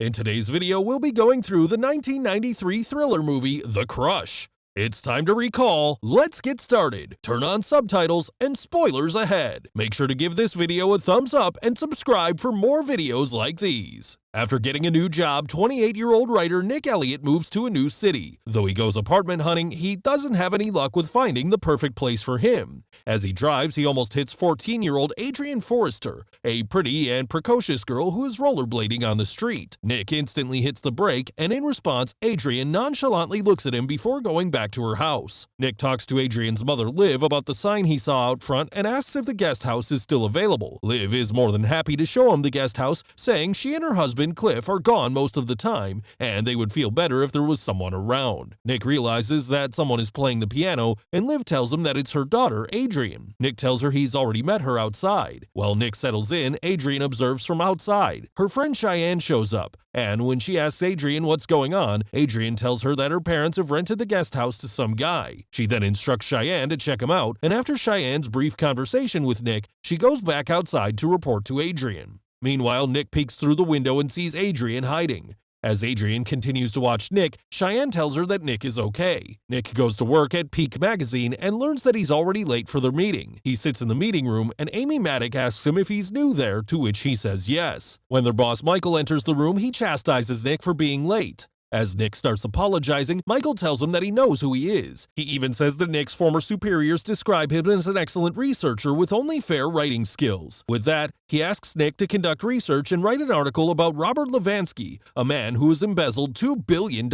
In today's video, we'll be going through the 1993 thriller movie, The Crush. It's time to recall, let's get started, turn on subtitles, and spoilers ahead. Make sure to give this video a thumbs up and subscribe for more videos like these. After getting a new job, 28-year-old writer Nick Elliott moves to a new city. Though he goes apartment hunting, he doesn't have any luck with finding the perfect place for him. As he drives, he almost hits 14-year-old Darian Forrester, a pretty and precocious girl who is rollerblading on the street. Nick instantly hits the brake, and in response, Adrian nonchalantly looks at him before going back to her house. Nick talks to Adrian's mother, Liv, about the sign he saw out front and asks if the guest house is still available. Liv is more than happy to show him the guest house, saying she and her husband Cliff are gone most of the time, and they would feel better if there was someone around. Nick realizes that someone is playing the piano, and Liv tells him that it's her daughter, Adrian. Nick tells her he's already met her outside. While Nick settles in, Adrian observes from outside. Her friend Cheyenne shows up, and when she asks Adrian what's going on, Adrian tells her that her parents have rented the guest house to some guy. She then instructs Cheyenne to check him out, and after Cheyenne's brief conversation with Nick, she goes back outside to report to Adrian. Meanwhile, Nick peeks through the window and sees Adrian hiding. As Adrian continues to watch Nick, Cheyenne tells her that Nick is okay. Nick goes to work at Peak Magazine and learns that he's already late for their meeting. He sits in the meeting room and Amy Maddock asks him if he's new there, to which he says yes. When their boss Michael enters the room, he chastises Nick for being late. As Nick starts apologizing, Michael tells him that he knows who he is. He even says that Nick's former superiors describe him as an excellent researcher with only fair writing skills. With that, he asks Nick to conduct research and write an article about Robert Levansky, a man who has embezzled $2 billion.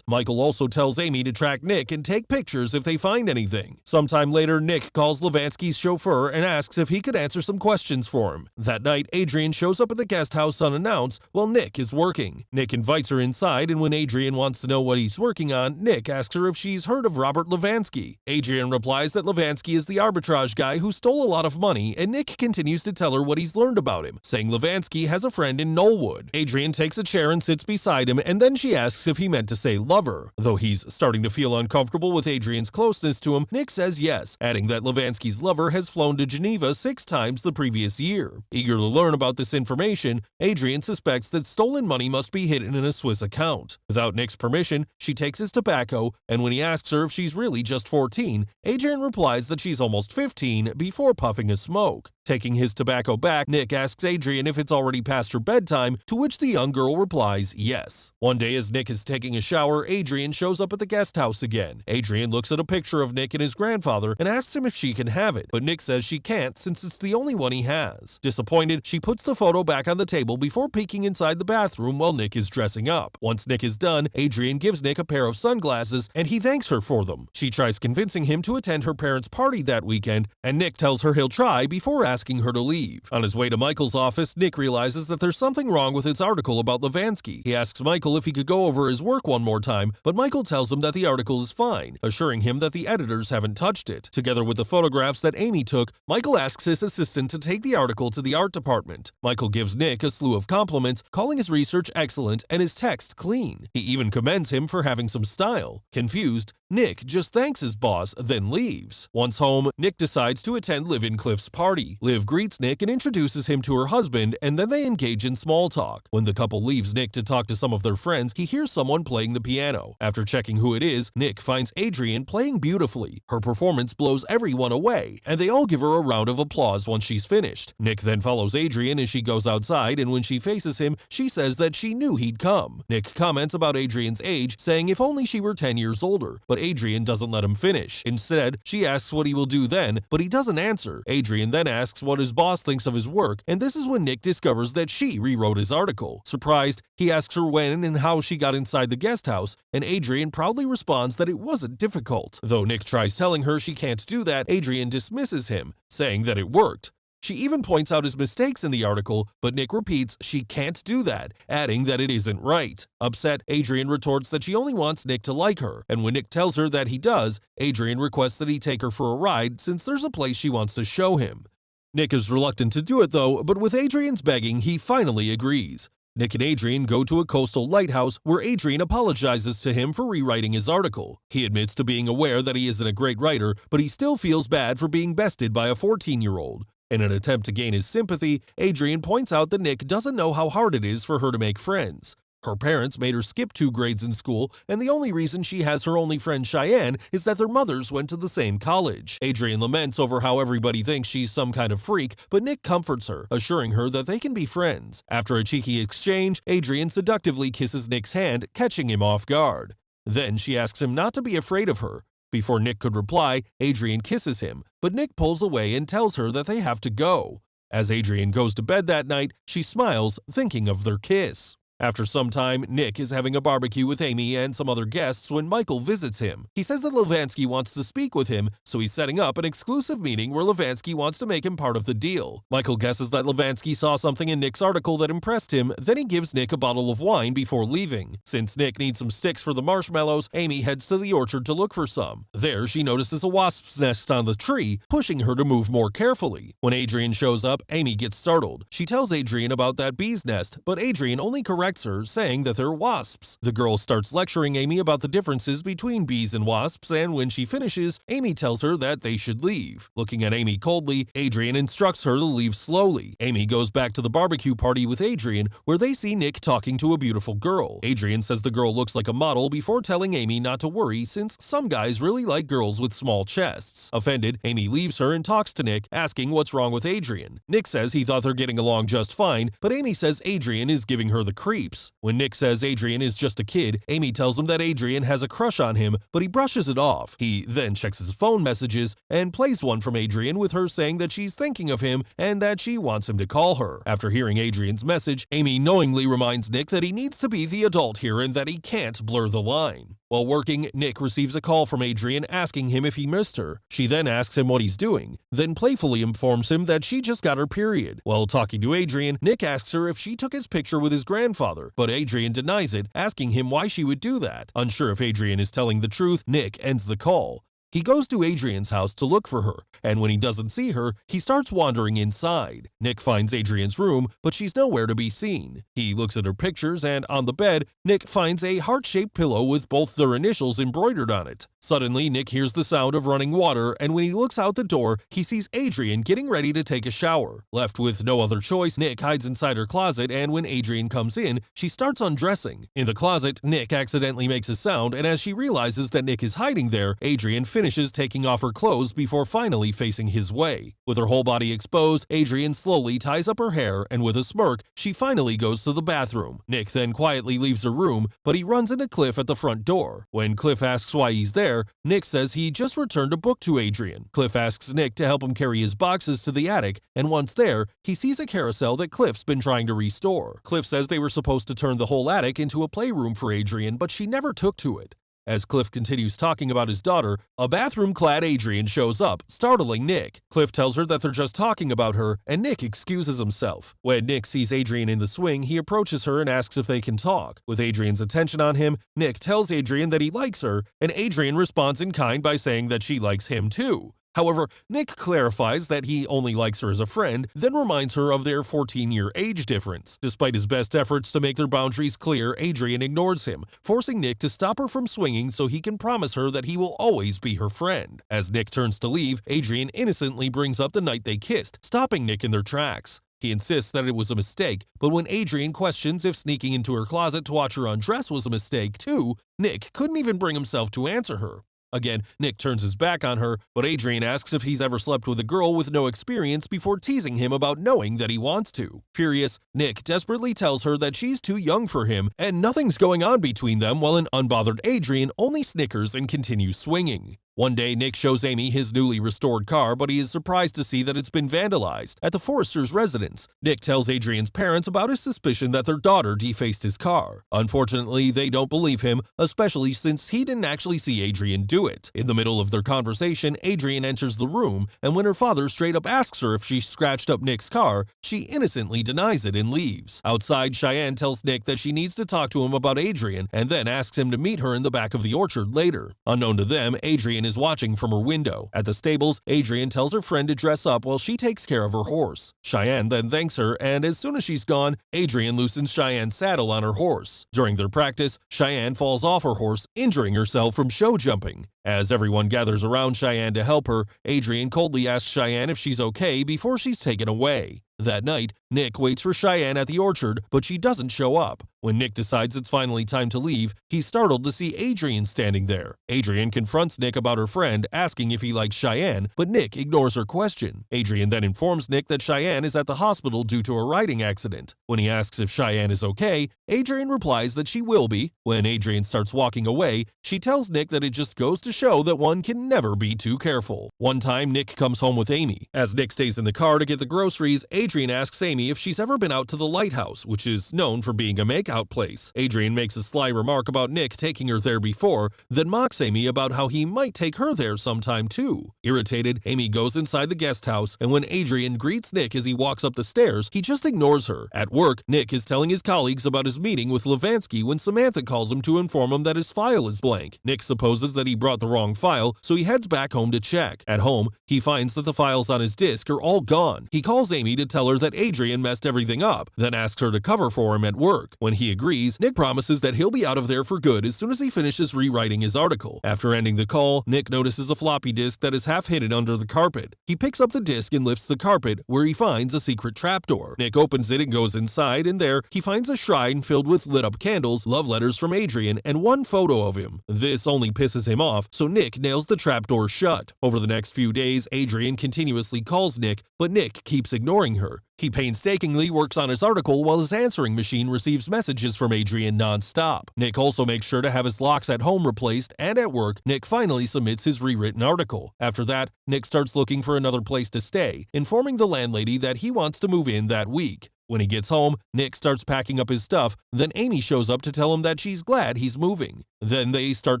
Michael also tells Amy to track Nick and take pictures if they find anything. Sometime later, Nick calls Levansky's chauffeur and asks if he could answer some questions for him. That night, Adrian shows up at the guest house unannounced while Nick is working. Nick invites her inside, and when Adrian wants to know what he's working on, Nick asks her if she's heard of Robert Levansky. Adrian replies that Levansky is the arbitrage guy who stole a lot of money, and Nick continues to tell her what he's learned about him, saying Levansky has a friend in Knollwood. Adrian takes a chair and sits beside him, and then she asks if he meant to say lover. Though he's starting to feel uncomfortable with Adrian's closeness to him, Nick says yes, adding that Levansky's lover has flown to Geneva 6 times the previous year. Eager to learn about this information, Adrian suspects that stolen money must be hidden in a Swiss account. Without Nick's permission, she takes his tobacco, and when he asks her if she's really just 14, Adrian replies that she's almost 15 before puffing a smoke. Taking his tobacco back, Nick asks Adrian if it's already past her bedtime, to which the young girl replies yes. One day as Nick is taking a shower, Adrian shows up at the guest house again. Adrian looks at a picture of Nick and his grandfather and asks him if she can have it, but Nick says she can't since it's the only one he has. Disappointed, she puts the photo back on the table before peeking inside the bathroom while Nick is dressing up. Once Nick is done, Adrian gives Nick a pair of sunglasses and he thanks her for them. She tries convincing him to attend her parents' party that weekend, and Nick tells her he'll try before asking her to leave. On his way to Michael's office, Nick realizes that there's something wrong with his article about Levansky. He asks Michael if he could go over his work one more time, but Michael tells him that the article is fine, assuring him that the editors haven't touched it. Together with the photographs that Amy took, Michael asks his assistant to take the article to the art department. Michael gives Nick a slew of compliments, calling his research excellent and his text clean. He even commends him for having some style. Confused, Nick just thanks his boss, then leaves. Once home, Nick decides to attend Liv and Cliff's party. Liv greets Nick and introduces him to her husband, and then they engage in small talk. When the couple leaves Nick to talk to some of their friends, he hears someone playing the piano. After checking who it is, Nick finds Adrian playing beautifully. Her performance blows everyone away, and they all give her a round of applause once she's finished. Nick then follows Adrian as she goes outside, and when she faces him, she says that she knew he'd come. Nick comments about Adrian's age, saying if only she were 10 years older, but Adrian doesn't let him finish. Instead, she asks what he will do then, but he doesn't answer. Adrian then asks what his boss thinks of his work, and this is when Nick discovers that she rewrote his article. Surprised, he asks her when and how she got inside the guest house, and Adrian proudly responds that it wasn't difficult. Though Nick tries telling her she can't do that, Adrian dismisses him, saying that it worked. She even points out his mistakes in the article, but Nick repeats she can't do that, adding that it isn't right. Upset, Adrian retorts that she only wants Nick to like her, and when Nick tells her that he does, Adrian requests that he take her for a ride since there's a place she wants to show him. Nick is reluctant to do it though, but with Adrian's begging, he finally agrees. Nick and Adrian go to a coastal lighthouse where Adrian apologizes to him for rewriting his article. He admits to being aware that he isn't a great writer, but he still feels bad for being bested by a 14-year-old. In an attempt to gain his sympathy, Adrian points out that Nick doesn't know how hard it is for her to make friends. Her parents made her skip 2 grades in school, and the only reason she has her only friend Cheyenne is that their mothers went to the same college. Adrian laments over how everybody thinks she's some kind of freak, but Nick comforts her, assuring her that they can be friends. After a cheeky exchange, Adrian seductively kisses Nick's hand, catching him off guard. Then she asks him not to be afraid of her. Before Nick could reply, Adrian kisses him, but Nick pulls away and tells her that they have to go. As Adrian goes to bed that night, she smiles, thinking of their kiss. After some time, Nick is having a barbecue with Amy and some other guests when Michael visits him. He says that Levansky wants to speak with him, so he's setting up an exclusive meeting where Levansky wants to make him part of the deal. Michael guesses that Levansky saw something in Nick's article that impressed him, then he gives Nick a bottle of wine before leaving. Since Nick needs some sticks for the marshmallows, Amy heads to the orchard to look for some. There, she notices a wasp's nest on the tree, pushing her to move more carefully. When Adrian shows up, Amy gets startled. She tells Adrian about that bee's nest, but Adrian only corrects her, saying that they're wasps. The girl starts lecturing Amy about the differences between bees and wasps, and when she finishes, Amy tells her that they should leave. Looking at Amy coldly, Adrian instructs her to leave slowly. Amy goes back to the barbecue party with Adrian, where they see Nick talking to a beautiful girl. Adrian says the girl looks like a model before telling Amy not to worry since some guys really like girls with small chests. Offended, Amy leaves her and talks to Nick, asking what's wrong with Adrian. Nick says he thought they're getting along just fine, but Amy says Adrian is giving her the creeps. When Nick says Adrian is just a kid, Amy tells him that Adrian has a crush on him, but he brushes it off. He then checks his phone messages and plays one from Adrian with her saying that she's thinking of him and that she wants him to call her. After hearing Adrian's message, Amy knowingly reminds Nick that he needs to be the adult here and that he can't blur the line. While working, Nick receives a call from Adrian asking him if he missed her. She then asks him what he's doing, then playfully informs him that she just got her period. While talking to Adrian, Nick asks her if she took his picture with his grandfather, but Adrian denies it, asking him why she would do that. Unsure if Adrian is telling the truth, Nick ends the call. He goes to Adrian's house to look for her, and when he doesn't see her, he starts wandering inside. Nick finds Adrian's room, but she's nowhere to be seen. He looks at her pictures, and on the bed, Nick finds a heart-shaped pillow with both their initials embroidered on it. Suddenly, Nick hears the sound of running water, and when he looks out the door, he sees Adrian getting ready to take a shower. Left with no other choice, Nick hides inside her closet, and when Adrian comes in, she starts undressing. In the closet, Nick accidentally makes a sound, and as she realizes that Nick is hiding there, Adrian finishes taking off her clothes before finally facing his way. With her whole body exposed, Adrian slowly ties up her hair, and with a smirk, she finally goes to the bathroom. Nick then quietly leaves her room, but he runs into Cliff at the front door. When Cliff asks why he's there, Nick says he just returned a book to Adrian. Cliff asks Nick to help him carry his boxes to the attic, and once there, he sees a carousel that Cliff's been trying to restore. Cliff says they were supposed to turn the whole attic into a playroom for Adrian, but she never took to it. As Cliff continues talking about his daughter, a bathroom-clad Adrian shows up, startling Nick. Cliff tells her that they're just talking about her, and Nick excuses himself. When Nick sees Adrian in the swing, he approaches her and asks if they can talk. With Adrian's attention on him, Nick tells Adrian that he likes her, and Adrian responds in kind by saying that she likes him too. However, Nick clarifies that he only likes her as a friend, then reminds her of their 14-year age difference. Despite his best efforts to make their boundaries clear, Adrian ignores him, forcing Nick to stop her from swinging so he can promise her that he will always be her friend. As Nick turns to leave, Adrian innocently brings up the night they kissed, stopping Nick in their tracks. He insists that it was a mistake, but when Adrian questions if sneaking into her closet to watch her undress was a mistake too, Nick couldn't even bring himself to answer her. Again, Nick turns his back on her, but Adrian asks if he's ever slept with a girl with no experience before teasing him about knowing that he wants to. Furious, Nick desperately tells her that she's too young for him and nothing's going on between them while an unbothered Adrian only snickers and continues swinging. One day, Nick shows Amy his newly restored car, but he is surprised to see that it's been vandalized. At the Forresters' residence, Nick tells Adrian's parents about his suspicion that their daughter defaced his car. Unfortunately, they don't believe him, especially since he didn't actually see Adrian do it. In the middle of their conversation, Adrian enters the room, and when her father straight up asks her if she scratched up Nick's car, she innocently denies it and leaves. Outside, Cheyenne tells Nick that she needs to talk to him about Adrian, and then asks him to meet her in the back of the orchard later. Unknown to them, Adrian is watching from her window. At the stables, Adrian tells her friend to dress up while she takes care of her horse. Cheyenne then thanks her, and as soon as she's gone, Adrian loosens Cheyenne's saddle on her horse. During their practice, Cheyenne falls off her horse, injuring herself from show jumping. As everyone gathers around Cheyenne to help her, Adrian coldly asks Cheyenne if she's okay before she's taken away. That night, Nick waits for Cheyenne at the orchard, but she doesn't show up. When Nick decides it's finally time to leave, he's startled to see Adrian standing there. Adrian confronts Nick about her friend, asking if he likes Cheyenne, but Nick ignores her question. Adrian then informs Nick that Cheyenne is at the hospital due to a riding accident. When he asks if Cheyenne is okay, Adrian replies that she will be. When Adrian starts walking away, she tells Nick that it just goes to show that one can never be too careful. One time, Nick comes home with Amy. As Nick stays in the car to get the groceries, Adrian asks Amy if she's ever been out to the lighthouse, which is known for being a makeout place. Adrian makes a sly remark about Nick taking her there before, then mocks Amy about how he might take her there sometime too. Irritated, Amy goes inside the guest house, and when Adrian greets Nick as he walks up the stairs, he just ignores her. At work, Nick is telling his colleagues about his meeting with Levansky when Samantha calls him to inform him that his file is blank. Nick supposes that he brought the wrong file, so he heads back home to check. At home, he finds that the files on his disk are all gone. He calls Amy to tell her that Adrian messed everything up, then asks her to cover for him at work. When he agrees, Nick promises that he'll be out of there for good as soon as he finishes rewriting his article. After ending the call, Nick notices a floppy disk that is half hidden under the carpet. He picks up the disk and lifts the carpet, where he finds a secret trapdoor. Nick opens it and goes inside, and there he finds a shrine filled with lit-up candles, love letters from Adrian, and one photo of him. This only pisses him off, so Nick nails the trapdoor shut. Over the next few days, Adrian continuously calls Nick, but Nick keeps ignoring her. He painstakingly works on his article while his answering machine receives messages from Adrian non-stop. Nick also makes sure to have his locks at home replaced, and at work, Nick finally submits his rewritten article. After that, Nick starts looking for another place to stay, informing the landlady that he wants to move in that week. When he gets home, Nick starts packing up his stuff, then Amy shows up to tell him that she's glad he's moving. Then they start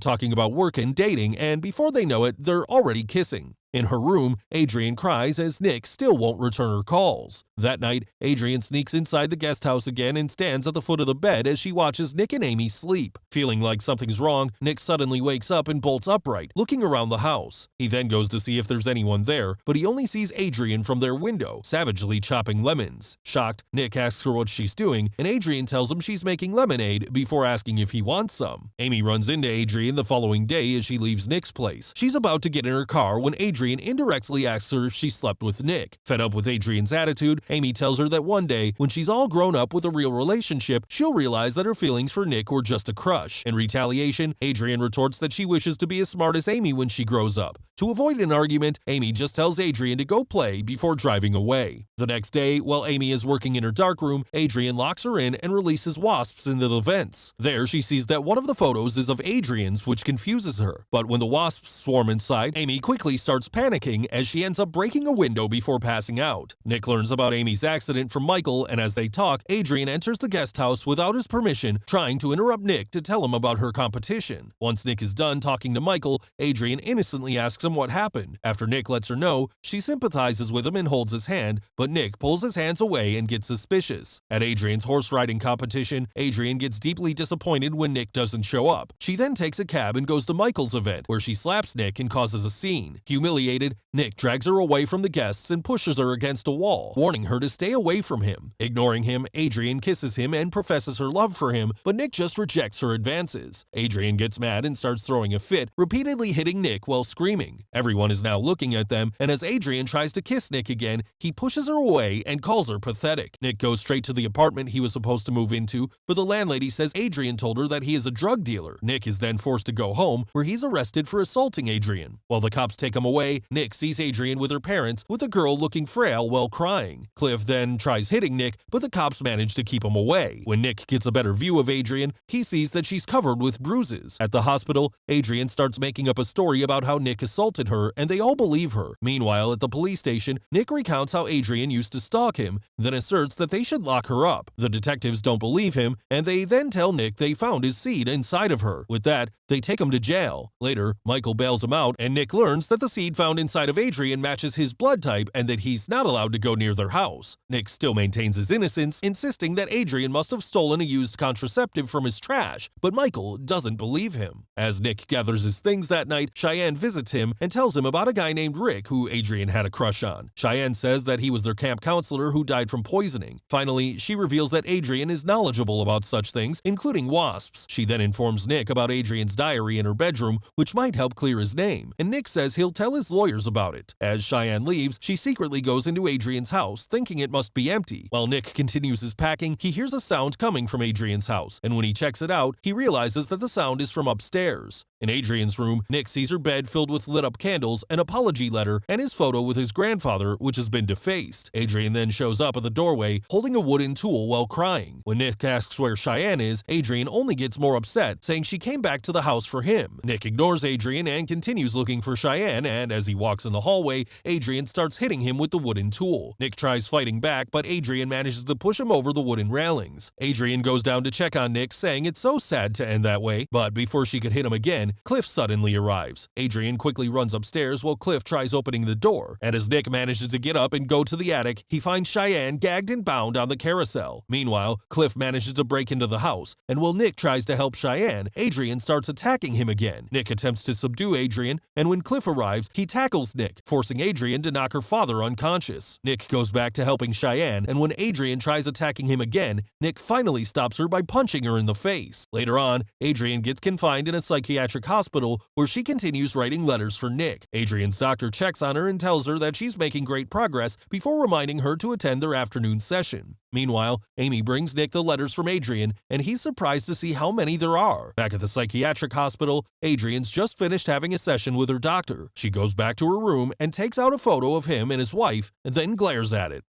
talking about work and dating, and before they know it, they're already kissing. In her room, Adrian cries as Nick still won't return her calls. That night, Adrian sneaks inside the guest house again and stands at the foot of the bed as she watches Nick and Amy sleep. Feeling like something's wrong, Nick suddenly wakes up and bolts upright, looking around the house. He then goes to see if there's anyone there, but he only sees Adrian from their window, savagely chopping lemons. Shocked, Nick asks her what she's doing, and Adrian tells him she's making lemonade before asking if he wants some. Amy runs into Adrian the following day as she leaves Nick's place. She's about to get in her car when Adrian indirectly asks her if she slept with Nick. Fed up with Adrian's attitude, Amy tells her that one day, when she's all grown up with a real relationship, she'll realize that her feelings for Nick were just a crush. In retaliation, Adrian retorts that she wishes to be as smart as Amy when she grows up. To avoid an argument, Amy just tells Adrian to go play before driving away. The next day, while Amy is working in her darkroom, Adrian locks her in and releases wasps into the vents. There, she sees that one of the photos is of Adrian's, which confuses her. But when the wasps swarm inside, Amy quickly starts panicking as she ends up breaking a window before passing out. Nick learns about Amy's accident from Michael, and as they talk, Adrian enters the guest house without his permission, trying to interrupt Nick to tell him about her competition. Once Nick is done talking to Michael, Adrian innocently asks him what happened. After Nick lets her know, she sympathizes with him and holds his hand, but Nick pulls his hands away and gets suspicious. At Adrian's horse riding competition, Adrian gets deeply disappointed when Nick doesn't show up. She then takes a cab and goes to Michael's event, where she slaps Nick and causes a scene. Humiliated, Nick drags her away from the guests and pushes her against a wall, warning her to stay away from him. Ignoring him, Adrian kisses him and professes her love for him, but Nick just rejects her advances. Adrian gets mad and starts throwing a fit, repeatedly hitting Nick while screaming. Everyone is now looking at them, and as Adrian tries to kiss Nick again, he pushes her away and calls her pathetic. Nick goes straight to the apartment he was supposed to move into, but the landlady says Adrian told her that he is a drug dealer. Nick is then forced to go home, where he's arrested for assaulting Adrian. While the cops take him away, Nick sees Adrian with her parents, with the girl looking frail while crying. Cliff then tries hitting Nick, but the cops manage to keep him away. When Nick gets a better view of Adrian, he sees that she's covered with bruises. At the hospital, Adrian starts making up a story about how Nick assaulted her, and they all believe her. Meanwhile, at the police station, Nick recounts how Adrian used to stalk him, then asserts that they should lock her up. The detectives don't believe him, and they then tell Nick they found his seed inside of her. With that, they take him to jail. Later, Michael bails him out, and Nick learns that the seed blood found inside of Adrian matches his blood type and that he's not allowed to go near their house. Nick still maintains his innocence, insisting that Adrian must have stolen a used contraceptive from his trash, but Michael doesn't believe him. As Nick gathers his things that night, Cheyenne visits him and tells him about a guy named Rick who Adrian had a crush on. Cheyenne says that he was their camp counselor who died from poisoning. Finally, she reveals that Adrian is knowledgeable about such things, including wasps. She then informs Nick about Adrian's diary in her bedroom, which might help clear his name, and Nick says he'll tell his lawyers about it. As Cheyenne leaves, she secretly goes into Adrian's house, thinking it must be empty. While Nick continues his packing, he hears a sound coming from Adrian's house, and when he checks it out, he realizes that the sound is from upstairs. In Adrian's room, Nick sees her bed filled with lit-up candles, an apology letter, and his photo with his grandfather, which has been defaced. Adrian then shows up at the doorway, holding a wooden tool while crying. When Nick asks where Cheyenne is, Adrian only gets more upset, saying she came back to the house for him. Nick ignores Adrian and continues looking for Cheyenne, and as he walks in the hallway, Adrian starts hitting him with the wooden tool. Nick tries fighting back, but Adrian manages to push him over the wooden railings. Adrian goes down to check on Nick, saying it's so sad to end that way, but before she could hit him again, Cliff suddenly arrives. Adrian quickly runs upstairs while Cliff tries opening the door, and as Nick manages to get up and go to the attic, he finds Cheyenne gagged and bound on the carousel. Meanwhile, Cliff manages to break into the house, and while Nick tries to help Cheyenne, Adrian starts attacking him again. Nick attempts to subdue Adrian, and when Cliff arrives, he tackles Nick, forcing Adrian to knock her father unconscious. Nick goes back to helping Cheyenne, and when Adrian tries attacking him again, Nick finally stops her by punching her in the face. Later on, Adrian gets confined in a psychiatric hospital where she continues writing letters for Nick. Adrian's doctor checks on her and tells her that she's making great progress before reminding her to attend their afternoon session. Meanwhile, Amy brings Nick the letters from Adrian, and he's surprised to see how many there are. Back at the psychiatric hospital, Adrian's just finished having a session with her doctor. She goes back to her room and takes out a photo of him and his wife, and then glares at it.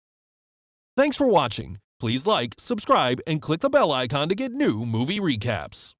Thanks for watching. Please like, subscribe, and click the bell icon to get new movie recaps.